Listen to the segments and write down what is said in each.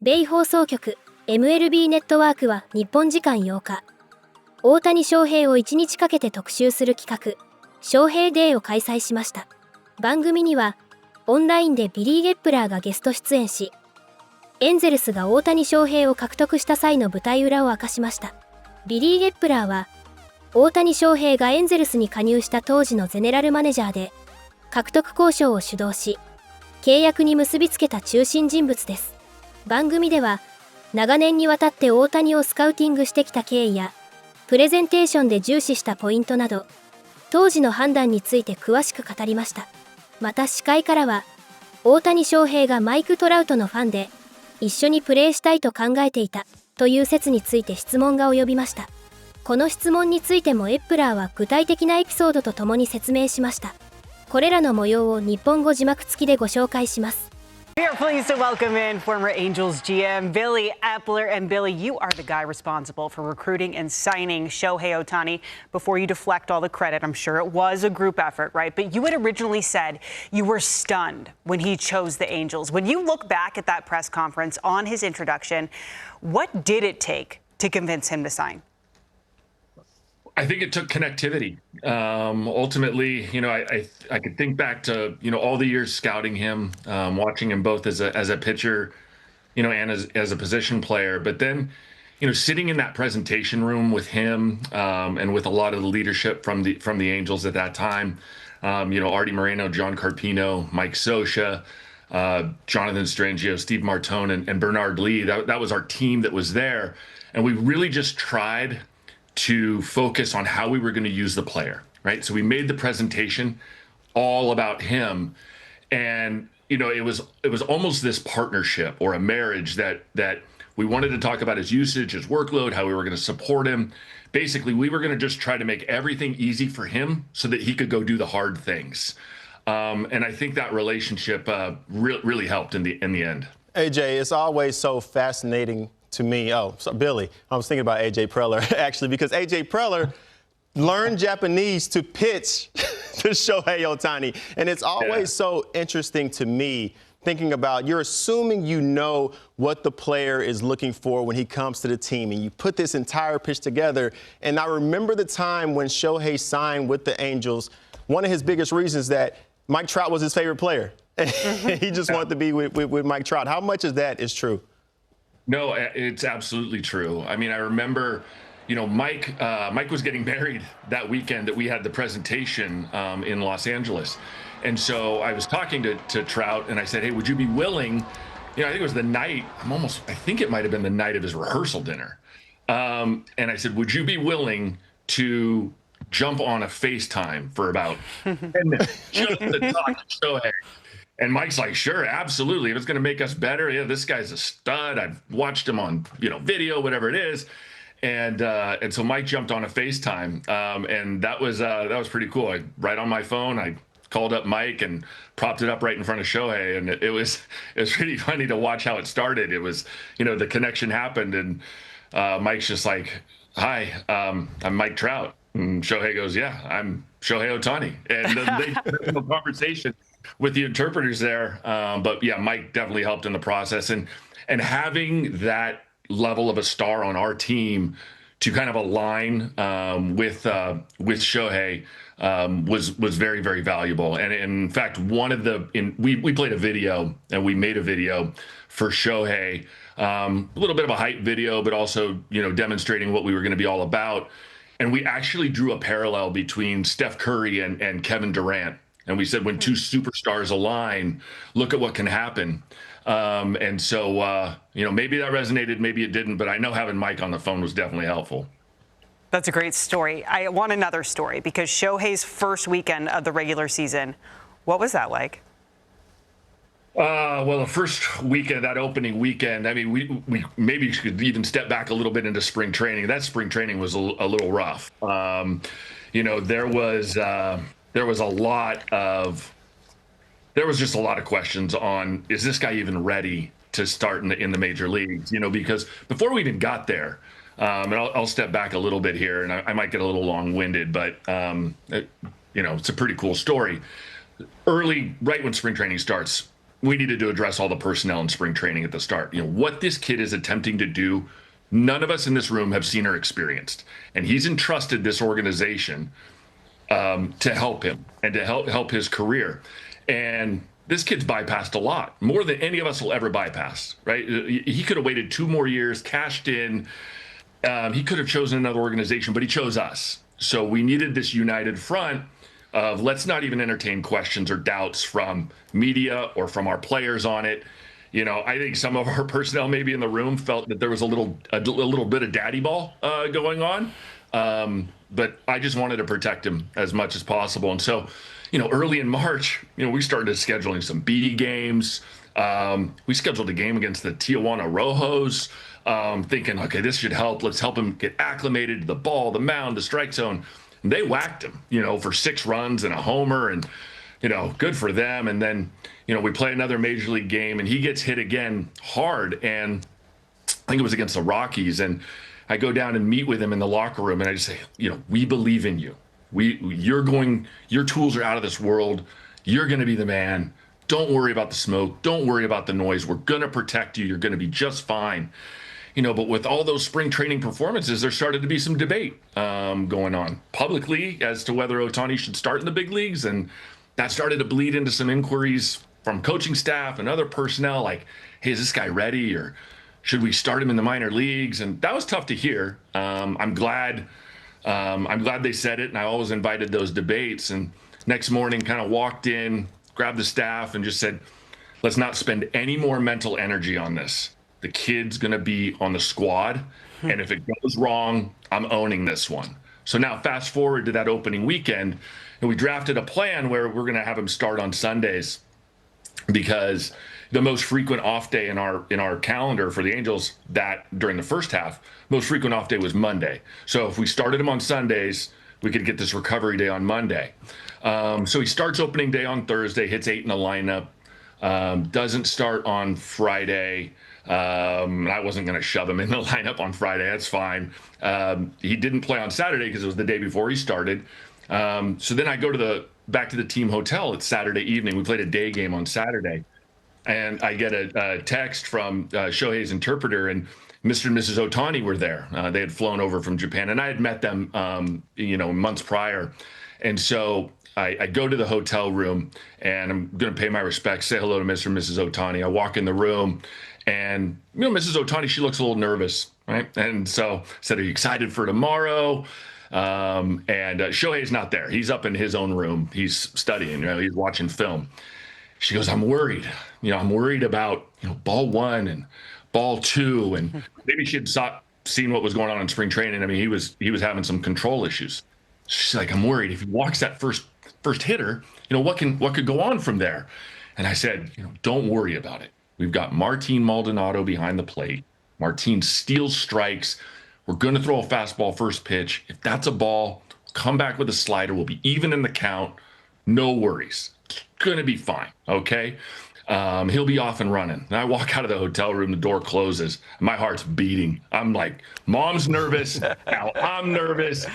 米放送局 MLB ネットワークは日本時間8日、大谷翔平を1日かけて特集する企画、翔平デーを開催しました。番組には、オンラインでビリー・ゲップラーがゲスト出演し、エンゼルスが大谷翔平を獲得した際の舞台裏を明かしました。ビリー・ゲップラーは、大谷翔平がエンゼルスに加入した当時のゼネラルマネージャーで、獲得交渉を主導し、契約に結びつけた中心人物です。番組では、長年にわたって大谷をスカウティングしてきた経緯や、プレゼンテーションで重視したポイントなど、当時の判断について詳しく語りました。また司会からは、大谷翔平がマイク・トラウトのファンで、一緒にプレーしたいと考えていたという説について質問が及びました。この質問についてもエップラーは具体的なエピソードとともに説明しました。これらの模様を日本語字幕付きでご紹介します。We are pleased to welcome in former Angels GM Billy Eppler. And Billy, you are the guy responsible for recruiting and signing Shohei Ohtani. Before you deflect all the credit, I'm sure it was a group effort, right? But you had originally said you were stunned when he chose the Angels. When you look back at that press conference on his introduction, what did it take to convince him to sign? I think it took connectivity. Ultimately, I could think back to, all the years scouting him, watching him both as a pitcher, and as a position player. But then, sitting in that presentation room with him, and with a lot of the leadership from the Angels at that time, Artie Moreno, John Carpino, Mike Scioscia, Jonathan Strangio, Steve Martone, and Bernard Lee. That was our team that was there. And we really just tried to focus on how we were going to use the player, right? So we made the presentation all about him, and it was almost this partnership or a marriage that we wanted to talk about his usage, his workload, how we were going to support him. Basically, we were going to just try to make everything easy for him so that he could go do the hard things. And I think that relationship really helped in the end. AJ, it's always so fascinating to me. Oh, so Billy, I was thinking about AJ Preller actually, because AJ Preller learned Japanese to pitch to Shohei Ohtani. And it's always so interesting to me thinking about, you're assuming you know what the player is looking for when he comes to the team, and you put this entire pitch together. And I remember the time when Shohei signed with the Angels, one of his biggest reasons that Mike Trout was his favorite player. He just wanted to be with Mike Trout. How much of that is true? No, it's absolutely true. I mean, I remember, Mike was getting married that weekend that we had the presentation in Los Angeles. And so I was talking to Trout, and I said, hey, would you be willing, I think it was the night, I think it might have been the night of his rehearsal dinner. And I said, would you be willing to jump on a FaceTime for about 10 minutes just to talk to Shohei? And Mike's like, sure, absolutely. If it's going to make us better, this guy's a stud. I've watched him on, video, whatever it is. And so Mike jumped on a FaceTime, and that was pretty cool. Right on my phone, I called up Mike and propped it up right in front of Shohei, and it was really funny to watch how it started. It was, the connection happened, and Mike's just like, hi, I'm Mike Trout. And Shohei goes, yeah, I'm Shohei Ohtani. And they had a conversation with the interpreters there. But yeah, Mike definitely helped in the process, and having that level of a star on our team to kind of align with Shohei was very, very valuable. And in fact, we played a video, and we made a video for Shohei, a little bit of a hype video, but also, demonstrating what we were going to be all about. And we actually drew a parallel between Steph Curry and Kevin Durant. And we said, when two superstars align, look at what can happen. And so, maybe that resonated, maybe it didn't, but I know having Mike on the phone was definitely helpful. That's a great story. I want another story, because Shohei's first weekend of the regular season, what was that like? Well, the first weekend, that opening weekend, I mean, we maybe should even step back a little bit into spring training. That spring training was a little rough. There was just a lot of questions on, is this guy even ready to start in the major leagues? Because before we even got there, and I'll step back a little bit here, and I might get a little long-winded, but it's a pretty cool story. Early, right when spring training starts, we needed to address all the personnel in spring training at the start. What this kid is attempting to do, none of us in this room have seen or experienced. And he's entrusted this organization to help him and to help his career. And this kid's bypassed a lot, more than any of us will ever bypass, right? He could have waited 2 more years, cashed in. He could have chosen another organization, but he chose us. So we needed this united front of let's not even entertain questions or doubts from media or from our players on it. I think some of our personnel maybe in the room felt that there was a little bit of daddy ball going on. But I just wanted to protect him as much as possible. And so, early in March, we started scheduling some B games. We scheduled a game against the Tijuana Rojos, thinking, okay, this should help. Let's help him get acclimated to the ball, the mound, the strike zone. And they whacked him, for 6 runs and a homer, and, good for them. And then, we play another major league game and he gets hit again hard. And I think it was against the Rockies. And I go down and meet with him in the locker room and I just say, we believe in you. Your tools are out of this world. You're going to be the man. Don't worry about the smoke. Don't worry about the noise. We're going to protect you. You're going to be just fine. But with all those spring training performances, there started to be some debate going on publicly as to whether Ohtani should start in the big leagues. And that started to bleed into some inquiries from coaching staff and other personnel like, hey, is this guy ready? Or should we start him in the minor leagues? And that was tough to hear. I'm glad they said it, and I always invited those debates. And next morning kind of walked in, grabbed the staff and just said, let's not spend any more mental energy on this. The kid's going to be on the squad. And if it goes wrong, I'm owning this one. So now fast forward to that opening weekend, and we drafted a plan where we're going to have him start on Sundays because the most frequent off day in our calendar for the Angels that during the first half, most frequent off day was Monday. So if we started him on Sundays, we could get this recovery day on Monday. So he starts opening day on Thursday, hits 8 in the lineup, doesn't start on Friday. I wasn't going to shove him in the lineup on Friday. That's fine. He didn't play on Saturday because it was the day before he started. So then I go back to the team hotel. It's Saturday evening. We played a day game on Saturday. And I get a text from Shohei's interpreter, and Mr. and Mrs. Ohtani were there. They had flown over from Japan, and I had met them, months prior. And so I go to the hotel room, and I'm going to pay my respects, say hello to Mr. and Mrs. Ohtani. I walk in the room, and Mrs. Ohtani, she looks a little nervous, right? And so I said, "Are you excited for tomorrow?" And Shohei's not there. He's up in his own room. He's studying. He's watching film. She goes, I'm worried. I'm worried about, ball 1 and ball 2. And maybe she had seen what was going on in spring training. I mean, he was having some control issues. She's like, I'm worried if he walks that first hitter, what could go on from there? And I said, don't worry about it. We've got Martin Maldonado behind the plate. Martin steals strikes. We're going to throw a fastball first pitch. If that's a ball, come back with a slider. We'll be even in the count. No worries. It's going to be fine, okay? He'll be off and running. And I walk out of the hotel room, the door closes. My heart's beating. I'm like, Mom's nervous. Now I'm nervous.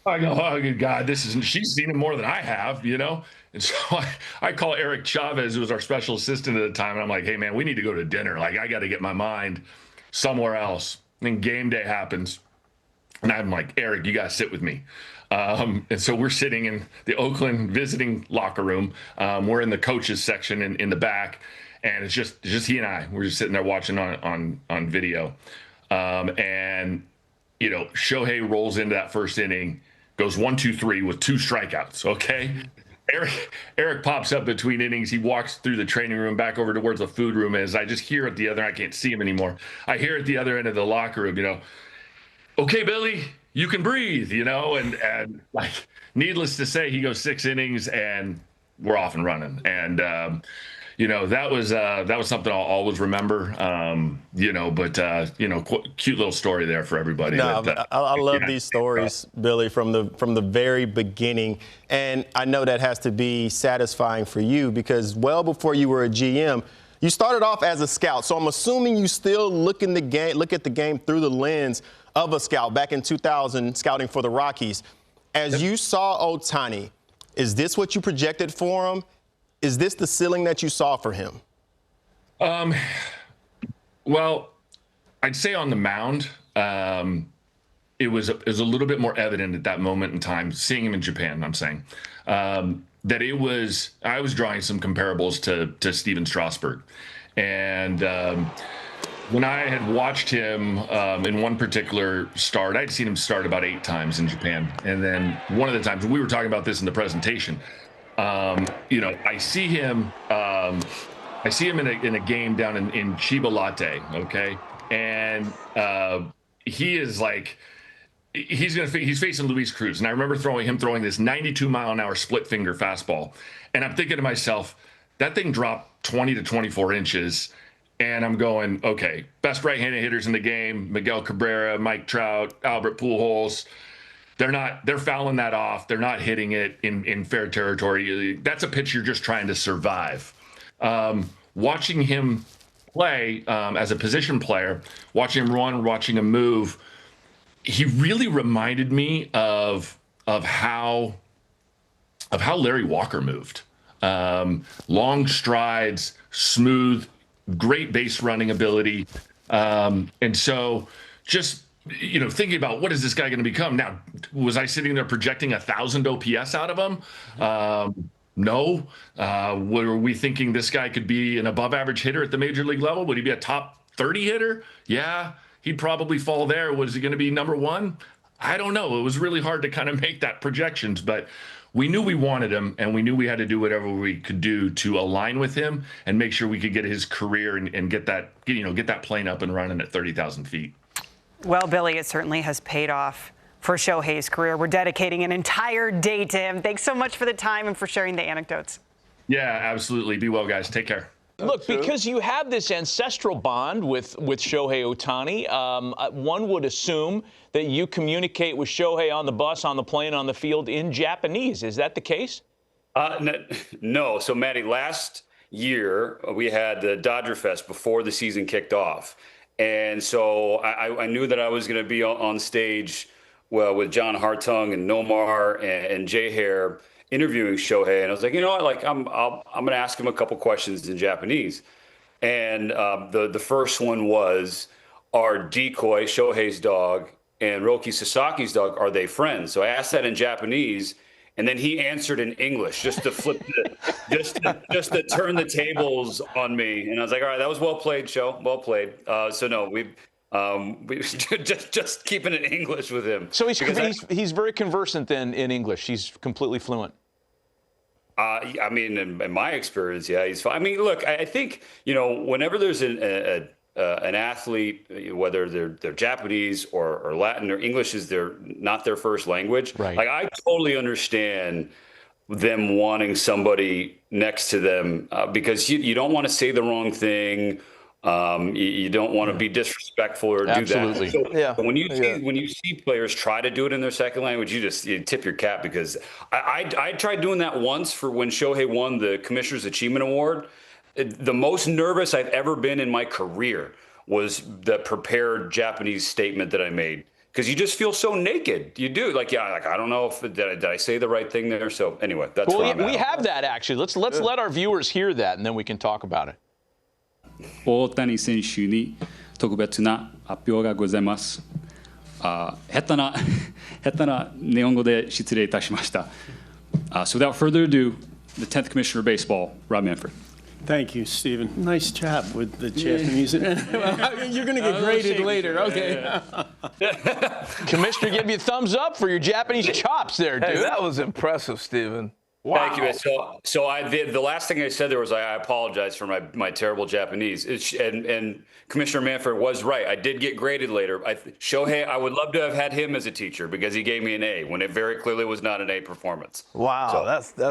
I go, oh, good God, she's seen him more than I have, And so I call Eric Chavez, who was our special assistant at the time, and I'm like, hey, man, we need to go to dinner. Like, I got to get my mind somewhere else. And then game day happens. And I'm like, Eric, you got to sit with me. And so we're sitting in the Oakland visiting locker room. We're in the coaches section in the back, and it's just he and I. We're just sitting there watching on video. And Shohei rolls into that first inning, goes 1-2-3 with 2 strikeouts. Okay. Eric pops up between innings. He walks through the training room back over towards the food room. As I just hear at the other, I can't see him anymore. I hear at the other end of the locker room, okay, Billy, you can breathe, and like, needless to say, he goes 6 innings and we're off and running. And, that was something I'll always remember, cute little story there for everybody. No, I love these stories, Billy, from the very beginning. And I know that has to be satisfying for you because well before you were a GM, you started off as a scout. So I'm assuming you still look at the game through the lens of a scout back in 2000, scouting for the Rockies. As you saw Ohtani, is this what you projected for him? Is this the ceiling that you saw for him? Well, I'd say on the mound, it was a little bit more evident at that moment in time, seeing him in Japan, I'm saying, that I was drawing some comparables to Steven Strasburg. And when I had watched him in one particular start, I'd seen him start about 8 times in Japan. And then one of the times, we were talking about this in the presentation, I see him in a game down in Chiba Latte, okay? And he is like, he's facing Luis Cruz. And I remember him throwing this 92-mile-an-hour split finger fastball. And I'm thinking to myself, that thing dropped 20 to 24 inches. And I'm going, okay, best right-handed hitters in the game, Miguel Cabrera, Mike Trout, Albert Pujols. They're fouling that off. They're not hitting it in fair territory. That's a pitch you're just trying to survive. Watching him play as a position player, watching him run, watching him move, he really reminded me of how Larry Walker moved. Long strides, smooth, great base running ability. And so just, thinking about what is this guy going to become? Now, was I sitting there projecting 1,000 OPS out of him? No. Were we thinking this guy could be an above average hitter at the major league level? Would he be a top 30 hitter? Yeah, he'd probably fall there. Was he going to be number 1? I don't know. It was really hard to kind of make that projections, but we knew we wanted him, and we knew we had to do whatever we could do to align with him and make sure we could get his career and get that plane up and running at 30,000 feet. Well, Billy, it certainly has paid off for Shohei's career. We're dedicating an entire day to him. Thanks so much for the time and for sharing the anecdotes. Yeah, absolutely. Be well, guys. Take care. Look, because you have this ancestral bond with Shohei Ohtani, one would assume that you communicate with Shohei on the bus, on the plane, on the field in Japanese. Is that the case? No. So, Matty, last year we had the Dodger Fest before the season kicked off. And so I knew that I was going to be on stage with John Hartung and Nomar and Jay Hare interviewing Shohei, and I was like, I'm going to ask him a couple questions in Japanese. And the first one was, are Decoy, Shohei's dog, and Roki Sasaki's dog, are they friends? So I asked that in Japanese, and then he answered in English just to flip just to turn the tables on me. And I was like, all right, that was well played, Sho, well played. So no, we just keeping it English with him. So he's very conversant then in English. He's completely fluent. I mean, in my experience, yeah, he's fine. I mean, look, I think, whenever there's an athlete, whether they're Japanese or Latin or English is not their first language. Right. Like, I totally understand them wanting somebody next to them because you don't want to say the wrong thing. You don't want to be disrespectful or do that. So Yeah. when you see players try to do it in their second language, you tip your cap, because I tried doing that once for when Shohei won the Commissioner's Achievement Award. The most nervous I've ever been in my career was the prepared Japanese statement that I made, because you just feel so naked. You do, I don't know if did I say the right thing there. So anyway, that's well, where I'm at. we have that actually. Let's let our viewers hear that, and then we can talk about it. 大谷選手に特別な発表がございます。下手な日本語で失礼いたしました。So without further ado, the 10th Commissioner of Baseball, Rob Manfred. Thank you, Stephen. Nice job with the Japanese. You're going to get graded later. Okay. Commissioner, give you a thumbs up for your Japanese chops there, dude. Hey, that was impressive, Stephen. Wow. Thank you. So I did. The last thing I said there was I apologize for my terrible Japanese. And Commissioner Manfred was right. I did get graded later. Shohei, I would love to have had him as a teacher, because he gave me an A when it very clearly was not an A performance. Wow, so,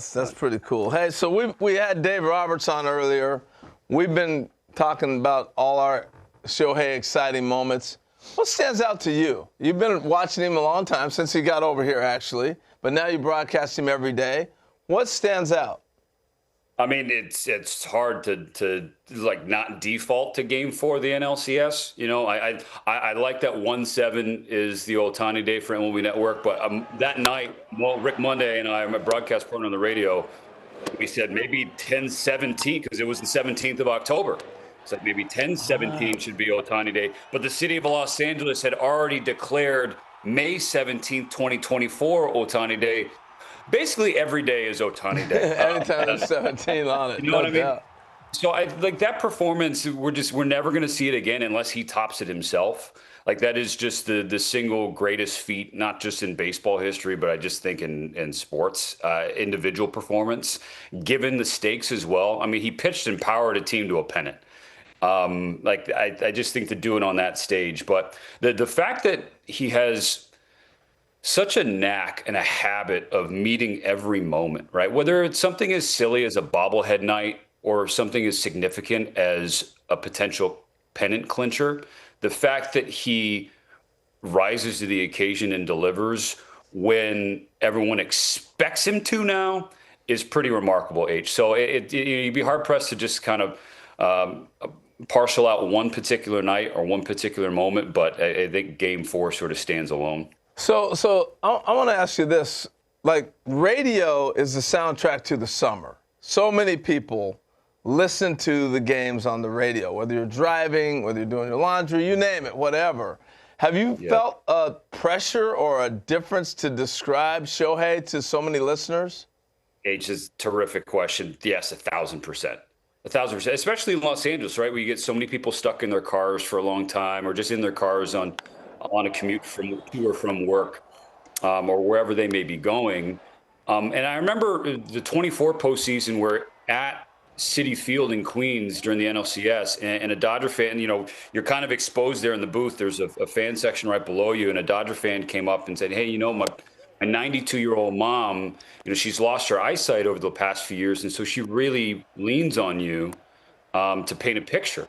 that's pretty cool. Hey, so we had Dave Roberts on earlier. We've been talking about all our Shohei exciting moments. What stands out to you? You've been watching him a long time, since he got over here, actually. But now you broadcast him every day. What stands out? I mean, it's hard to not default to Game 4 of the NLCS. I like that 1-7 is the Ohtani day for MLB Network, but that night, Rick Monday and I, my broadcast partner on the radio, we said maybe 10-17, because it was the 17th of October. It's like maybe 10/17 should be Ohtani Day. But the city of Los Angeles had already declared May 17th, 2024 Ohtani Day. Basically, every day is Ohtani Day. Anytime there's 17 on it. You know what I mean? So I like that performance. We're never going to see it again unless he tops it himself. Like that is just the single greatest feat, not just in baseball history, but I just think in sports, individual performance, given the stakes as well. I mean, he pitched and powered a team to a pennant. I just think to do it on that stage, but the fact that he has such a knack and a habit of meeting every moment, right? Whether it's something as silly as a bobblehead night or something as significant as a potential pennant clincher, the fact that he rises to the occasion and delivers when everyone expects him to now is pretty remarkable, H. So you'd be hard-pressed to just kind of parcel out one particular night or one particular moment, but I think Game 4 sort of stands alone. So I want to ask you this. Like, radio is the soundtrack to the summer. So many people listen to the games on the radio, whether you're driving, whether you're doing your laundry, you name it, whatever. Have you felt a pressure or a difference to describe Shohei to so many listeners? H is a terrific question. Yes, 1,000%. 1,000%, especially in Los Angeles, right? Where you get so many people stuck in their cars for a long time or just in their cars on a commute to or from work or wherever they may be going. And I remember the 24 postseason where at Citi Field in Queens during the NLCS, and a Dodger fan, you know, you're kind of exposed there in the booth. There's a fan section right below you, and a Dodger fan came up and said, hey, you know, my 92-year-old mom, you know, she's lost her eyesight over the past few years, and so she really leans on you to paint a picture.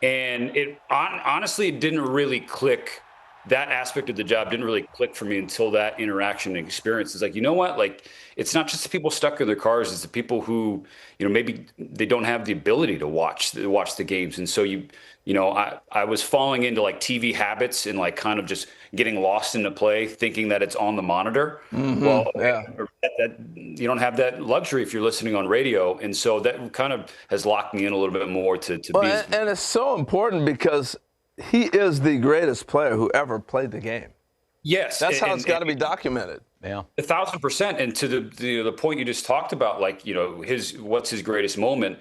And honestly, it didn't really click. That aspect of the job didn't really click for me until that interaction and experience. It's like, you know what? Like, it's not just the people stuck in their cars. It's the people who, you know, maybe they don't have the ability to watch the games. And so you know, I was falling into like TV habits and like kind of just getting lost in the play, thinking that it's on the monitor. Mm-hmm. Well, that you don't have that luxury if you're listening on radio. And so that kind of has locked me in a little bit more to be. And it's so important because he is the greatest player who ever played the game. Yes. That's how it's got to be documented. Yeah. 1,000%. And to the point you just talked about, like, you know, what's his greatest moment,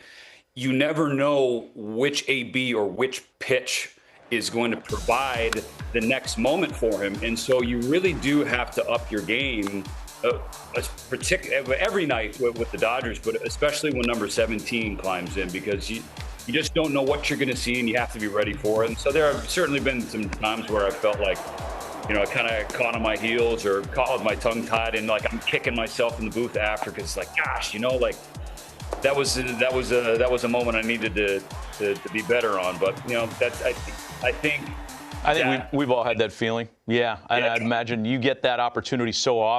you never know which AB or which pitch is going to provide the next moment for him. And so you really do have to up your game every night with the Dodgers, but especially when number 17 climbs in, because you just don't know what you're going to see, and you have to be ready for it. And so there have certainly been some times where I felt like, you know, I kind of caught on my heels or caught with my tongue tied, and like I'm kicking myself in the booth after because, like, gosh, you know, like that was a moment I needed to be better on. But you know, I think we've all had that feeling. Yeah, and I'd imagine you get that opportunity so often.